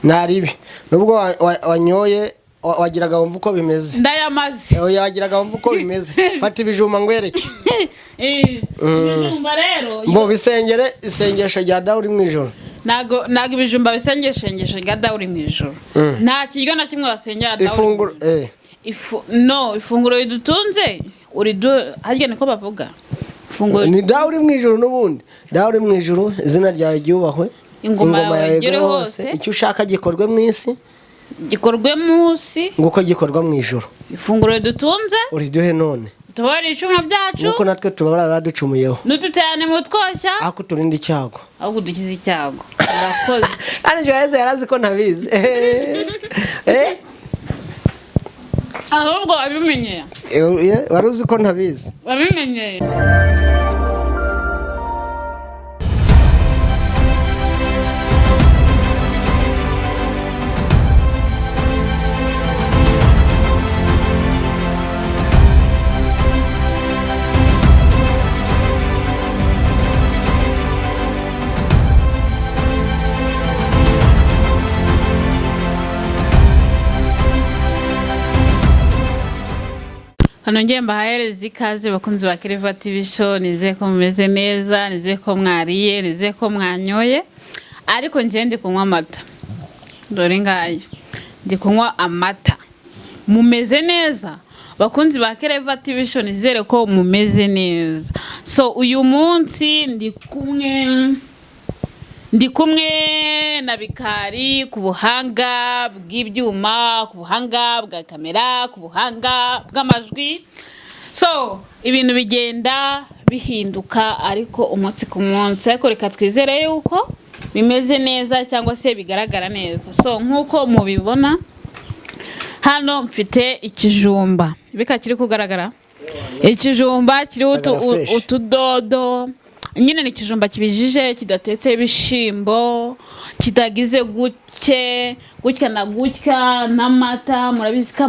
naribi nubwo wanyoye wagiraga wumva uko bimeze ndayamaze yagiraga wumva uko bimeze fata ibijuma ngwereke ibijumba rero mbo bisengere isengesho rya Dawudi mu ijoro nago ibijumba bisengeshengesho rya Dawudi mu ijoro nta kiryo na kimwe basengera Dawudi ifunguro ifunguro ridutunze harya niko bavuga ni Dawudi mu ijoro n'ubundi Dawudi mu ijoro izina ryawe ryubahwe ingoma yawe igere hose icyo ushaka gikorwe mu isi gikorwe munsi nguko gikorwa mu ijoro ifunguro ridutunze uriduhe none tubari icuma byacu nuko natwe tubara baducumuyeho nututane mu twoshya ako turinda icyago ahubwo dukiza icyago urakoze ari Juwayeze yarazi ko ntabizi ahubwo wabimenyeye waruzi ko ntabizi wabimenyeye hano ngiye mbahereza ikaze bakunzi ba Keleva TV show nizeye ko mumeze neza nizeye ko mwariye nizeye ko mwanyoye ariko ngiye ndi kunywa amata dore ngayo ndi kunywa amata mumeze neza bakunzi ba Keleva TV show nizere ko mumeze neza so uyu munsi ndi kumwe na bikari ku buhanga bw'ibyuma ku buhanga bwa kamera ku buhanga bw'amajwi so ibintu bigenda bihinduka ariko umunsi ku munsi ariko reka twizere yuko bimeze neza cyangwa se bigaragara neza so nkuko mubibona hano mfite ikijumba bikakiri kugaragara ikijumba kiri utudodo nyine ni ikijumba kibijije kidatetse ibishimbo kitagize gutya na gutya n'amata murabizi ko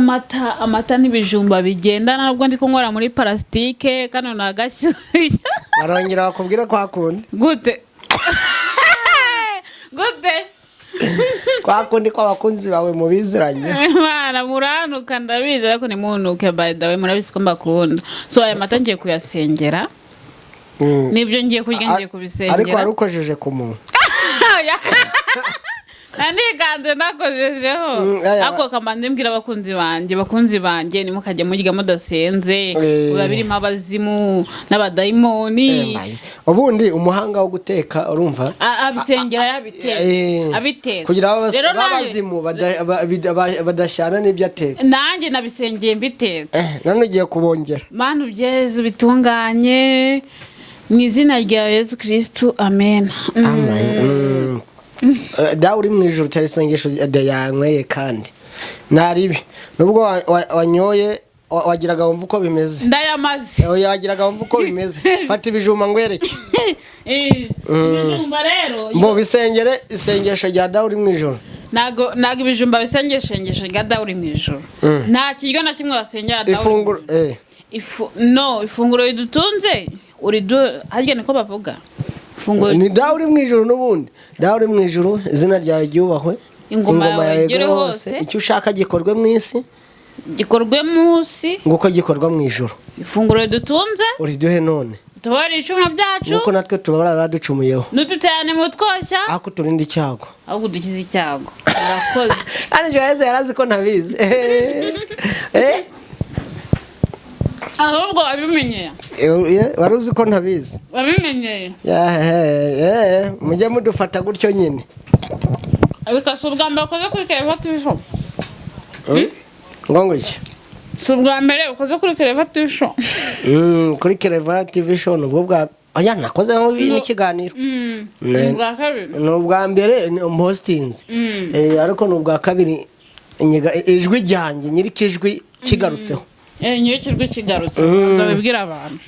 amata n'ibijumba bigendana nubwo ndi kunkora muri parasitike kano nagashyushya barongera bakubwira ko hakundi gute kwa kundi ko abakunzi bawe mubiziranye bana muranuka ndabizi ariko ni munuke by the way murabizi ko mbakunda so aya mata ngiye kuyasengera nibyo ngiye kurya ngiye kubisengera ariko warukojeje ku muntu naniganze nakojejeho ako kamande mbwira bakunzi banjye nimukajya murya mudasenze biba birimo abazimu n'abadayimoni ubundi umuhanga wo guteka urumva abisengera yabiteka kugira abazimu badashyana n'ibyo atetse nanjye nabisengeye mbiteka none ugiye kubongera mana ubyeze bitunganye mu izina rya Yesu Kristo amen Dawudi mu ijoro cyarisengesho yanyweye kandi naribi nubwo wanyoye wagiraga wumva uko bimeze ndayamaze yagiraga wumva uko bimeze fata ibijuma ngwereke ibijumba rero mbo bisengere isengesho rya Dawudi mu ijoro nago ibijumba bisengeshengesho rya Dawudi mu ijoro nta kiryo na kimwe basengera Dawudi ifunguro ridutunze harya niko bavuga ni Dawudi mu ijoro n'ubundi Dawudi mu ijoro izina ryawe ryubahwe ingoma yawe igere hose icyo ushaka gikorwe mu isi gikorwe munsi nguko gikorwa mu ijoro ifunguro ridutunze uriduhe none tubari icuma byacu nuko natwe tubara baducumuyeho nututane mu twoshya ako turinda icyago ahubwo dukiza icyago urakoze ari Juwayeze yarazi ko ntabizi ahubwo wabimenyeye waruzi ko ntabizi wabimenyeye mujye mudufata gutyo nyine bikasa ubwa mbere ukoze kuri Keleva TV show ngo iki si ubwa mbere ukoze kuri Keleva TV show kuri Keleva TV show nubwo bwa oya nakozeho n'ikiganiro ni ubwa mbere hostinze ariko ni ubwa kabiri ijwi ryanjye nyirikijwi kigarutseho nyirikijwi kigarutse banza wibwira abantu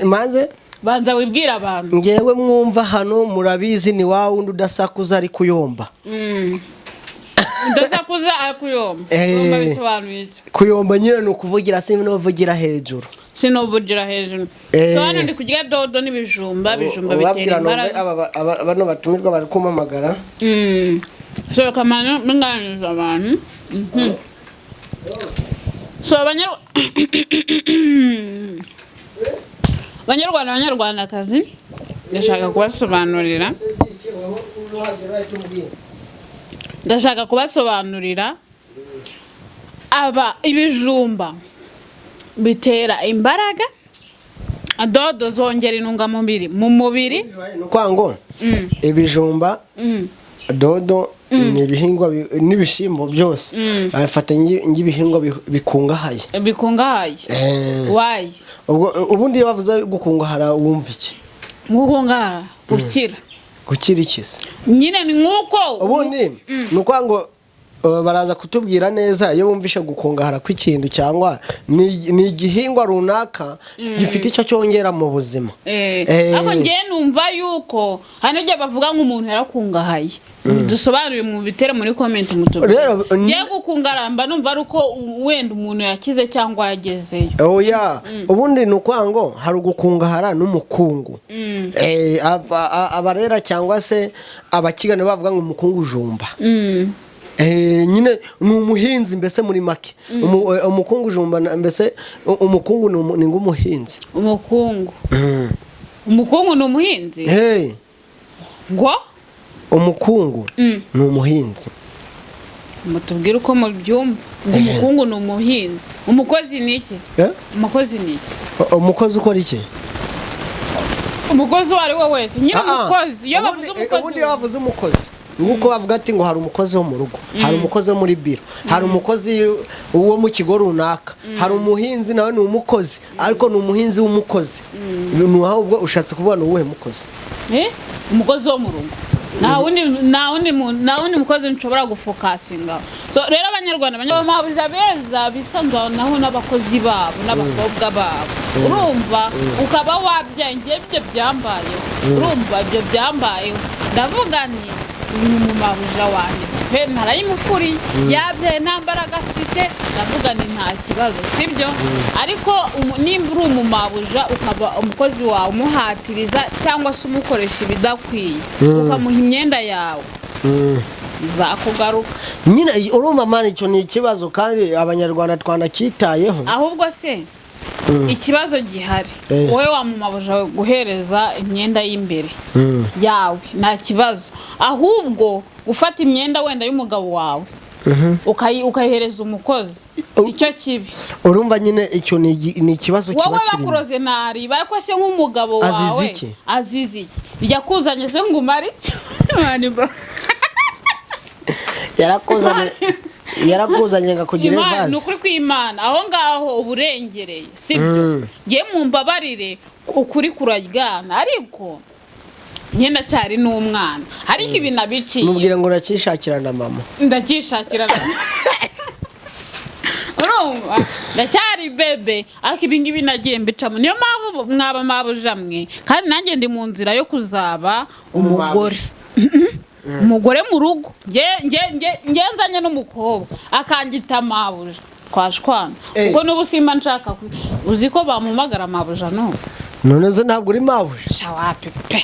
manze banza wibwira abantu ngewe mwumva hano murabizi ni wa wundi udasakuza ari kuyomba udasakuza ari kuyomba bisobanuye kuyomba nyine ni ukuvugira se no vugira hejuru sinovugira hejuru so hano ndi kurya dodo n'ibijumba bitera imbaraga bano batumirwa bari kumamagara so kamano mwanganiza abantu so Abanyarwandakazi ndashaka kubasobanurira ibijumba bitera imbaraga dodo zongera intungamubiri mu mubiri kwango ibijumba dodo ni ibihingwa n'ibishimbo byose bafata nk'ibihingwa bikungahaye wayi ubundi iyo bavuze gukungahara wumva iki gukungahara gukira ikisi nyine ni nkuko ubundi ni ukwango baraza kutubwira neza iyo bumvishe gukungahara kw'ikintu cyangwa ni igihingwa runaka gifite icyo cyongera mu buzima ariko ngiye numva yuko hari igihe bavuga nk'umuntu yarakungahaye dusobanurire mu bitera muri comment mutubwire ngiye gukungaramba numva ari uko wenda umuntu yakize cyangwa yagezeyo oya ubundi ni ukwango hari ugukungahara n'umukungu abarera cyangwa se abakigana bavuga ngo umukungu jumba nyine ni umuhinzi mbese muri make umukungu jumba mbese umukungu ni ngumuhinzi umukungu ni umuhinzi ngo umukungu ni umuhinzi mutubwire uko mubyumva umukungu ni umuhinzi umukozi ni iki umukozi ukora iki umukozi wari we wese nyine umukozi iyo bavuze umukozi ubundi bavuze umukozi nguko bavuga ati ngo hari umukozi wo mu rugo hari umukozi wo muri biro hari umukozi wo mu kigo runaka hari umuhinzi nawe ni umukozi ariko ni umuhinzi w'umukozi ni ahubwo ushatse kubona uwuhe mukozi umukozi wo mu rugo nta wundi mukozi nshobora gufokasinga so rero abanyarwanda mabuja beza bisanzanaho n'abakozi babo n'abakobwa babo urumva ukaba wabyaye ibyo byambayeho urumva ibyo byambayeho ndavuga nti mu mabuja wanjye pe ntarayimufuri yabyaye nta mbaraga afite ndavuga ni nta kibazo sibyo ariko nimba uri umumabuja ukaba umukozi wawe umuhatiriza cyangwa se umukoresha ibidakwiye ukamuha imyenda yawe bizakugaruka nyine urumva mani icyo ni ikibazo kandi abanyarwanda twanakitayeho ahubwo se ikibazo gihari wowe wamumabuja guhereza imyenda y'imbere yawe nta kibazo ahubwo ufata imyenda wenda y'umugabo wawe ukayihereza umukozi icyo kibi urumva nyine icyo ni ikibazo kiba kirimo wowe bakuroze nari bako se nk'umugabo wawe azizi iki bijya kuzanye se ngo umare icyo yarakuzanye ngakugira ivaze ni ukuri kw'Imana aho ngaho uburengereye sibyo ngiye mu mbabarire ukuri kuraryana ariko nyenda cyari n'umwana ariko ibi nabiciye mubwira ngo nakishakira na mama ndakishakira na urumva ndacyari bebe ariko ibi ngibi nagiye mbicamo niyo mpamvu mwaba mabuja mwe kandi nanjye ndi mu nzira yo kuzaba umugore umugore mu rugo ngenzanye n'umukobwa akangita mabuja twashwana kuko n'ubusima nshaka uzi ko bamumagara mabuja none ze ntabwo uri mabuja shawapi pe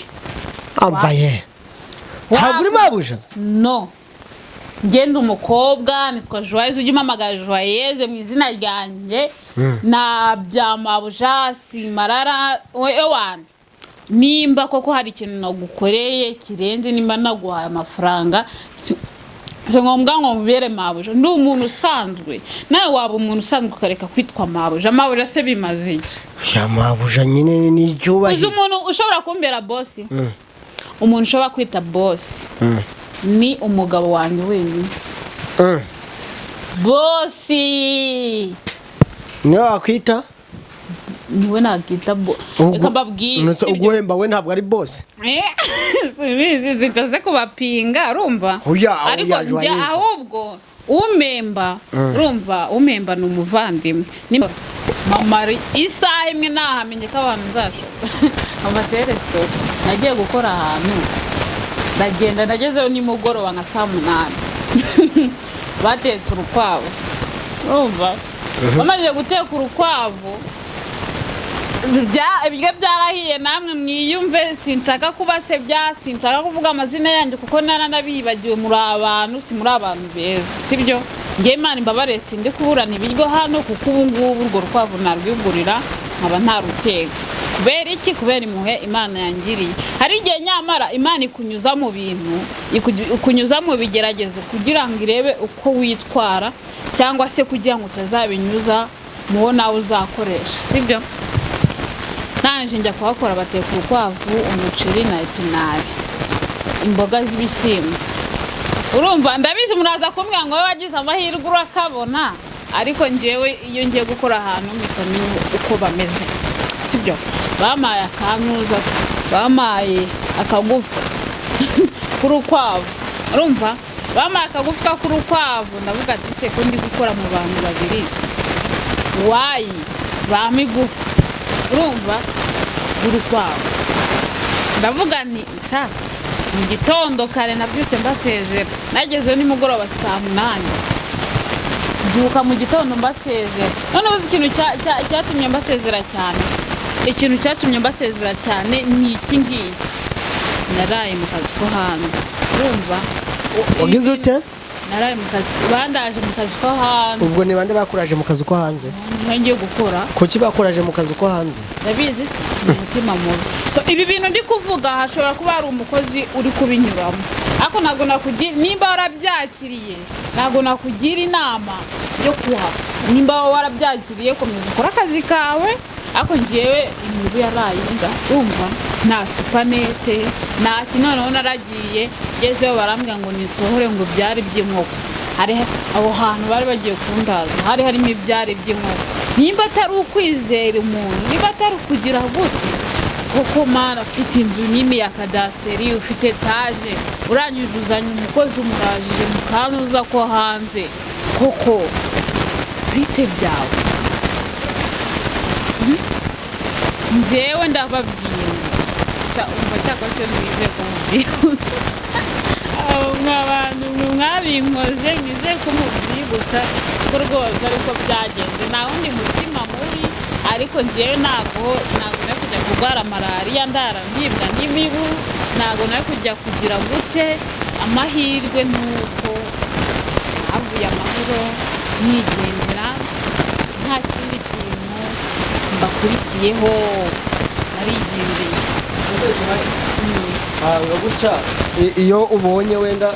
amvaye ntabwo uri mabuja no ngenda umukobwa nitwa Juwayeze ujye umamagara Juwayeze mu izina ryanjye na bya mabuja simarara ewana nimba koko hari ikintu nagukoreye kirenze nimba naguhaye amafaranga so ngombwa ngo mubere mabuja ndi umuntu usanzwe nawe waba umuntu usanzwe ukareka kwitwa mabuja se bimaze iki mabuja nyine ni icyubahiro uzi umuntu ushobora kumbera boss umuntu ushobora kwita boss ni umugabo wanjye wenyine boss niwe wakwita niwe nagita reka mbabwire uguhemba we ntabwo ari boss zitaze kubapinga urumva ariko njya ahubwo umemba urumva umemba ni umuvandimwe mama isaha imwe nahamenye ko abantu nzashoka amatere store nagiye gukora ahantu ndagenda nagezeho nimugoroba nka 8 batetse urukwavu urumva bamaze guteka urukwavu ibyo byarahiye namwe mwiyumve sinshaka kubasebya sinshaka kuvuga amazina yanjye kuko naranabibagiwe muri abantu si muri abantu beza sibyo ngiye Imana imbabare sindi kuburana ibiryo hano kuko ubu ngubu urwo rukwavu narwigurira nkaba ntaruteka kubera iki kubera impuhwe Imana yangiriye hari igihe nyamara Imana ikunyuza mu bintu ikunyuza mu bigeragezo kugira ngo irebe uko witwara cyangwa se kugira ngo utazabinyuza muwo nawe uzakoresha sibyo nanje njya kuhakora bateka urukwavu umuceri na epinari imboga z'ibishyimbo urumva ndabizi muraza kumbwira ngo wagize amahirwe urakabona ariko njyewe iyo ngiye gukora ahantu mpitamenye uko bameze sibyo bamaye akanuza bamaye akagufwa k'urukwavu urumva bamaye akagufwa k'urukwavu ndavuga ati se ko ndi gukora mu bantu babiri wayi bamigufwa urumva urukwavu ndavuga nti shaka mu gitondo kare nabyutse mbasezera nageze nimugoroba saa 8 byuka mu gitondo mbasezera none uzi ikintu cyatumye mbasezera cyane ikintu cyatumye mbasezera cyane ni iki ngiki naraye mu kazi ko hanze urumva wagize ute naraye mu kazi bandaje mu kazi ko hanze ubwo ni bande bakuraje mu kazi ko hanze ngiye gukora kuki bakuraje mu kazi ko hanze ndabizi se umutima mubi so ibi bintu ndi kuvuga hashobora kuba ari umukozi uri kubinyuramo ako nago nakugira nimba warabyakiriye nago nakugira inama yo kuha nimba warabyakiriye komeza ukora akazi kawe ako ngiyewe imibu yarayinga umva na supanete na kinono naragiye gezeyo barambwira ngo nitsohore ngo byari by'inkoko hari aho hantu bari bagiye kundaza hari harimo ibyari by'inkoko nimba atari ukwizera umuntu nimba atari kugira gute koko mana ufite inzu nini ya kadasteri ufite etage uranyujuzanya umukozi umurajije mukanuza ko hanze koko bite byawe njyewe ndababwiye umva cyangwa se mwize kumubwira abantu mwabinkoze mwize kumubyibutsa ko rwose ariko byagenze nta wundi mutima mubi ariko njyewe ntago nawe kujya kurwara malariya ndarambibwa n'imibu ntago nawe kujya kugira gute amahirwe nuko havuye amahoro nigendera nta kindi kintu mbakurikiyeho narigendeye hanga guca iyo ubonye wenda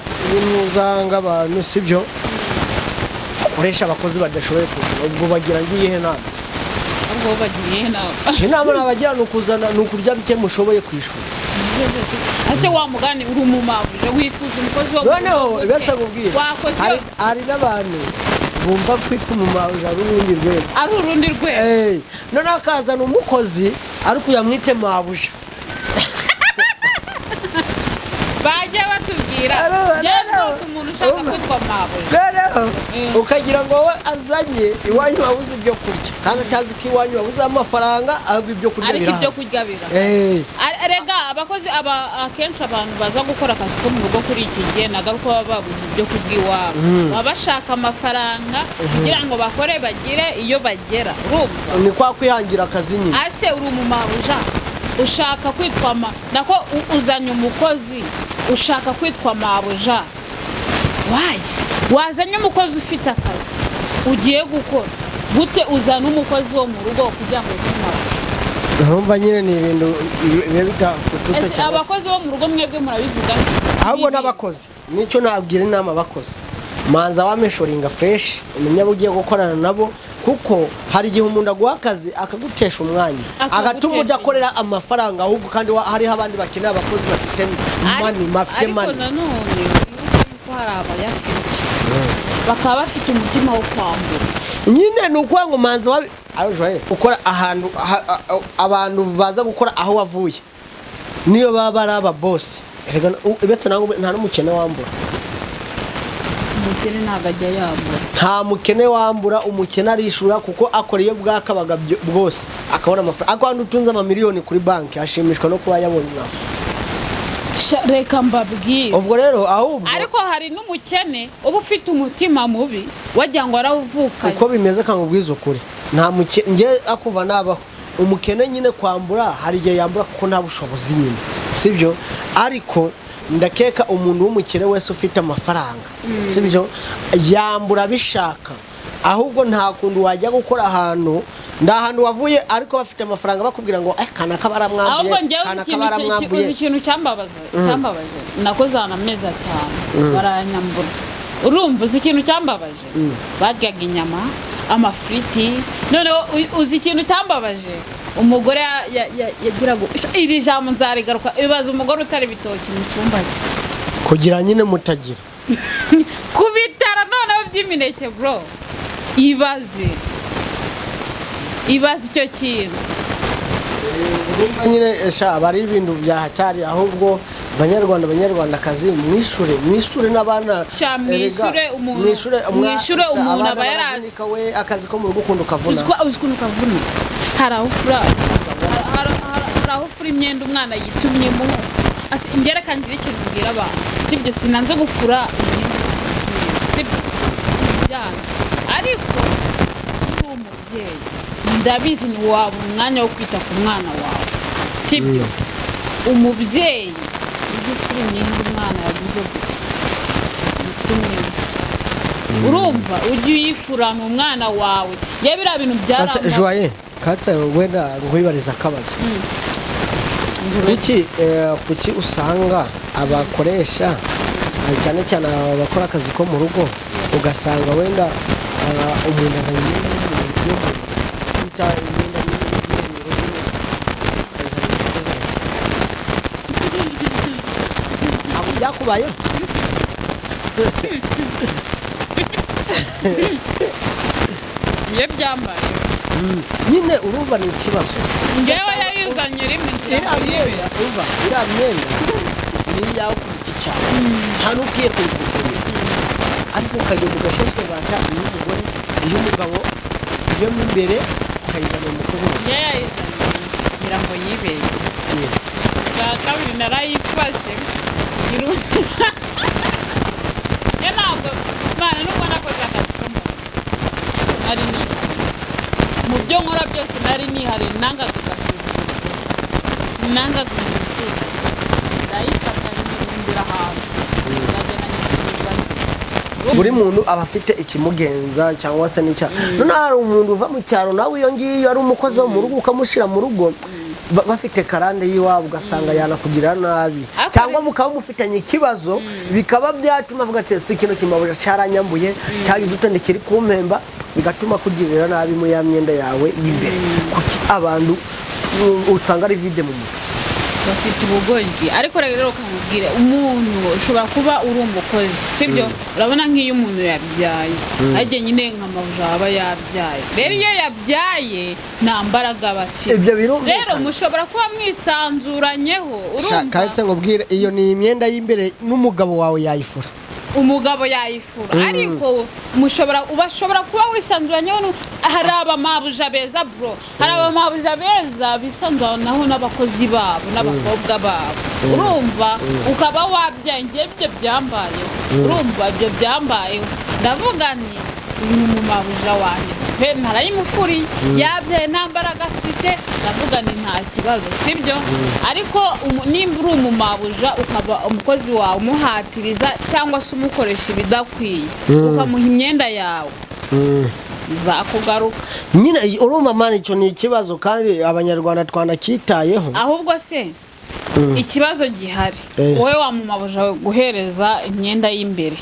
n'uzanga abantu sibyo ukoresha abakozi badashoboye kugira ubwo bagira ngiye nama ubwo bagiye nama inama nabagira nukuzana nukurya bike mushoboye kwishura ase wa mugani uri umumabuje wifuza umukozi wo noneho ibetse kubwira hari n'abantu bumva kwitwa umumabuje ari urundi rwego ari urundi rwego none akazana umukozi ariko yamwite mabuje bajya batubwira yewe umuntu ushaka kwitwa mabuje ukagira ngo we azanye iwanyu wabuze ibyo kurya kandi atazi ko iwanyu wabuze amafaranga ahubwo ibyo kurya ariko ibyo kurya birahari rega abakozi akenshi abantu baza gukora akazi ko mu rugo kuri iki gihe nagaruka baba babuze ibyo kurya iwabo baba bashaka amafaranga kugira ngo bakore bagire iyo bagera urumva ni kwa kwihangira akazi nyine ase uri umumabuja ushaka kwitwa nako uzanye umukozi ushaka kwitwa mabuja wazanye umukozi ufite akazi ugiye gukora gute uzana umukozi wo mu rugo kugira ngo utumare urumva nyine ni ibintu bitakututse cyane abakozi bo mu rugo mwebwe murabivuga ahubwo n'abakozi nicyo nabwira inama abakozi manza wameshoringa fresh umenya ugiye gukorana nabo kuko hari igihe umuntu aguha akazi akagutesha umwanya agatuma udakorera amafaranga ahubwo kandi hariho abandi bakeneye abakozi bafite mafite mani ariko nanone yuko hari abayafite bakaba bafite umutima wo kwambura nyine ni ukuvuga ngo manza wabi ukora ahantu abantu baza gukora aho wavuye niyo baba ari ababosi ibetse nta n'umukene wambura umukene ntago ajya yambura nta mukene wambura umukene arishura kuko akora iyo bwakabaga bwose akabona amafaranga akwanda utunze amamiliyoni kuri banki ashimishwa no kuba yabonye nawe reka mbabwire ubwo rero ahubwo ariko hari n'umukene uba ufite umutima mubi wagira ngo arawuvukanye uko bimeze kangubwiza ukuri nta mukene nge akuva nabaho umukene nyine kwambura hari igihe yambura kuko nta bushobozi nyine sibyo ariko ndakeka umuntu w'umukire wese ufite amafaranga sibyo yambura bishaka ahubwo nta kundi wajya gukora ahantu ndahantu wavuye ariko bafite amafaranga bakubwira ngo kana kabaramwambuye ahubwo njyewe uzi ikintu cyambabaje nakoze ahantu amezi 5 baranyambura urumva uzi ikintu cyambabaje baryaga inyama amafriti none uzi ikintu cyambabaje umugore yagiraga iri jambo nzarigaruka ibaza umugore utari bitoki mu cyumba cye kugira nyine mutagira kubitara noneho by'imineke bro ibaze icyo kintu nyine bari ibintu byahatari ahubwo banyarwandakazi mwishure n'abana mwishure umuntu aba yaraje akazi ko mu rugo ukunda ukavuna hari aho ufura imyenda umwana yitumyemo imbere kandi ikintu mbwira abantu sibyo sinanze gufura imyenda ariko uri umubyeyi ndabizi ni waba umwanya wo kwita ku mwana wawe sibyo umubyeyi ugifura imyenda umwana yagize gutumyemo urumva ujye uyifurana umwana wawe yewe biriya bintu byaramba Juwayeze katse wenda nkwibariza akabazo kuki usanga abakoresha cyane cyane abakora akazi ko mu rugo ugasanga wenda umuntu azanye abo byakubayeho ye byambaye nyine urumva ni ikibazo ngewe yayizanye rimwe iriya myenda ni iyawe ku giti cyawe nta n'ukwiye kuyikugurira ariko ukajya mu gashashwe bata iy'umugore iy'umugabo iyo mo imbere ukayizana umukozi ye yayizanye ngira ngo yibeye bwa kabiri narayifashe ye ntabwo mwana nubwo nakoze akazi ko ari ni mu byo nkora byose nari nihariye nangaga ndayifata nyirundira ahantu ndagenda nyishyurizwayo buri muntu aba afite ikimugenza cyangwa se n'icya none hari umuntu uva mu cyaro nawe iyo ngiyo ari umukozi wo mu rugo ukamushyira mu rugo bafite karande y'iwabo ugasanga yanakugirira nabi cyangwa mukaba mufitanye ikibazo bikaba byatuma avuga ati si ikintu kimabuja cyaranyambuye cyagize utende kiri kumpemba bigatuma kugirira nabi mu ya myenda yawe y'imbere kuki abantu usanga ari vide mu mutwe bafite ubugoryi ariko rero kamubwire umuntu ushobora kuba uri umukozi sibyo urabona nk'iyo umuntu yabyaye ajye nyine nk'amabuja aba yabyaye rero iyo yabyaye nta mbaraga bafite rero mushobora kuba mwisanzuranyeho urumva kandi ngo bwire iyo ni imyenda y'imbere n'umugabo wawe yayifura umugabo yayifura ariko ubashobora kuba wisanzuranyeho hari abamabuja beza bro hari abamabuja beza bisanzuranaho n'abakozi babo n'abakobwa babo urumva ukaba wabyaye njye ibyo byambayeho urumva ibyo byambayeho ndavuga nti uyu mumabuja wanjye pe ntarayimufuriye yabyaye nta mbaraga afite ndavuga nti nta kibazo sibyo ariko nimba uri umumabuja ukaba umukozi wawe umuhatiriza cyangwa se umukoresha ibidakwiye ukamuha imyenda yawe izakugaruka nyine urumva mani icyo ni ikibazo kandi abanyarwanda twanakitayeho ahubwo se ikibazo gihari wowe wamumabuja guhereza imyenda y'imbere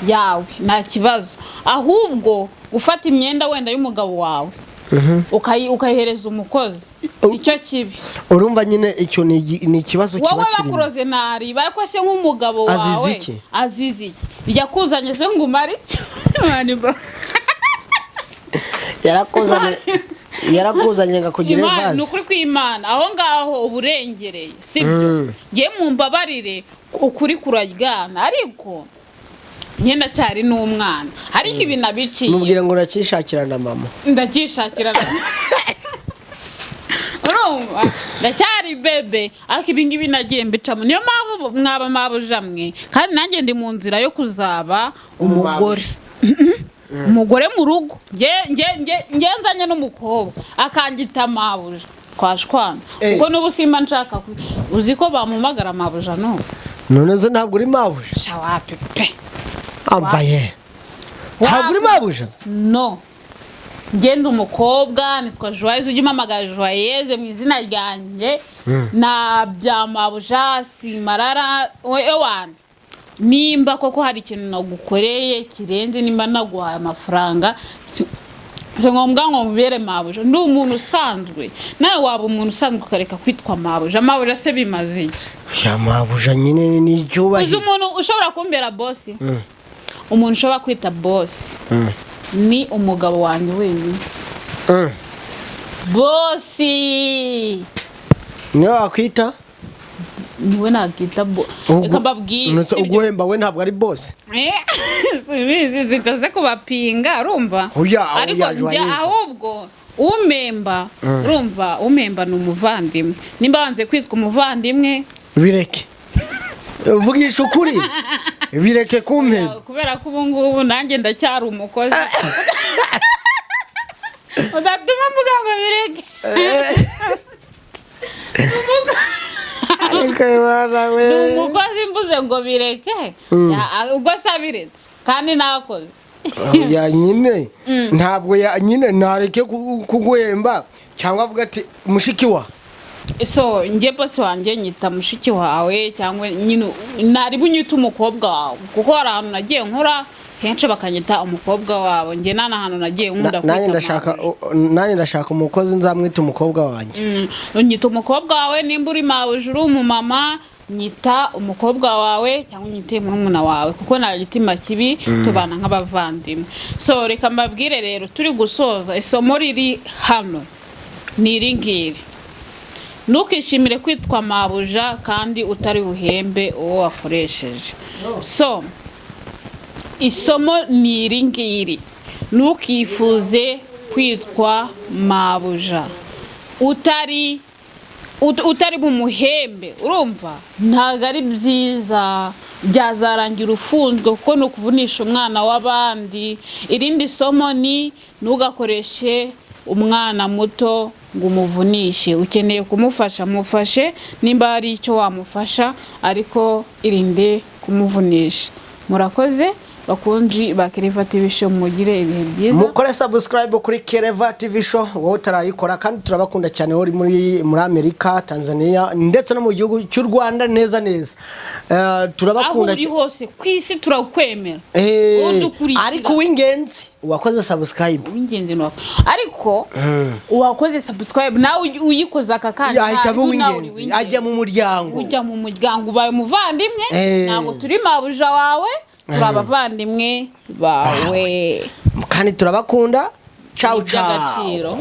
yawe nta kibazo ahubwo ufata imyenda wenda y'umugabo wawe ukayihereza umukozi icyo kibi urumva nyine icyo ni ikibazo kiba kirimo wowe bakuroze nari bariko se nk'umugabo wawe azize iki yakuzanye se ngo umare icyo yarakuzanye ngakugira ivaze nukuri kw'Imana aho ngaho uburengereye sibyo ngiye mu mbabarire ukuri kuraryana ariko nyenda cyari n'umwana ariko ibi nabiciye mubwira ngo nakishakira na mama ndakishakira na urumva ndacyari bebe ariko ibi ngibi nagiye mbicamo niyo mpamvu mwaba mabuja mwe kandi nanjye ndi mu nzira yo kuzaba umugore umugore mu rugo ngenzanye n'umukobwa akangita mabuja twashwana ubwo n'ubusima nshaka uzi ko bamumagara mabuja none se ntabwo uri mabuja shawapi pe amvaye ntabwo uri mabuja no ngenda umukobwa nitwa Juwayeze ujye umamagara Juwayeze mu izina ryanjye na bya mabuja simarara ewana nimba koko hari ikintu nagukoreye kirenze nimba naguhaye amafaranga se ngombwa ngo mubere mabuja ndi umuntu usanzwe nawe waba umuntu usanzwe ukareka kwitwa mabuja se bimaze iki ya mabuja nyine ni icyubahiro uzi umuntu ushobora kumbera boss umuntu ushobora kwita boss ni umugabo wanjye wenyine boss niwe wakwita niwe nagita reka mbabwire uguhemba we ntabwo ari boss zitaze kubapinga urumva ariko ahubwo umemba urumva umemba ni umuvandimwe nimba wanze kwitwa umuvandimwe bireke uvugisha ukuri bireke kumpemba kubera ko ubu ngubu nanjye ndacyari umukozi udatuma mvuga ngo bireke umukozi mbuze ngo bireke ubwo sabiretse kandi nakoze ya nyine ntabwo ya nyine nareke kuguhemba cyangwa avuga ati mushiki wa so njye boss wanjye nyita mushiki wawe cyangwa nyine nari bunyita umukobwa wawe kuko hari ahantu nagiye nkora henshi bakanyita umukobwa wabo njye nana hano nagiye nkunda kwita nanjye ndashaka umukozi nzamwita umukobwa wanjye nyita umukobwa wawe nimba uri mabujuru umumama nyita umukobwa wawe cyangwa nyite murumuna wawe kuko nta gitima kibi tubana nk'abavandimwe so reka mbabwire rero turi gusoza isomo riri hano ni iringiri ntukishimire kwitwa mabuja kandi utari buhembe uwo wakoresheje so isomo ni iringiri ntukifuze kwitwa mabuja utari bumuhembe urumva ntabwo ari byiza byazarangira ufunzwe kuko ni ukuvunisha umwana w'abandi irindi somo ni ntugakoreshe umwana muto ngo umuvunishe ukeneye kumufasha mufashe nimba hari icyo wamufasha ariko irinde kumuvunisha murakoze bakunji ba Kereva TV show mugire ibihe byiza mukore subscribe kuri Kereva TV show wowe utarayikora kandi turabakunda cyane uri muri Amerika Tanzania ndetse no mu gihugu cy'u Rwanda neza turabakunda aho uri hose kwisi turakwemera ariko wingenzi uwakoze subscribe wingenzi no ariko uwakoze subscribe nawe uyikoza akakanya yahitamo wingenzi ajya mu muryango ubaye muvandimwe ntago turi mabuja wawe turabavandimwe bawe kandi turabakunda ciao ciao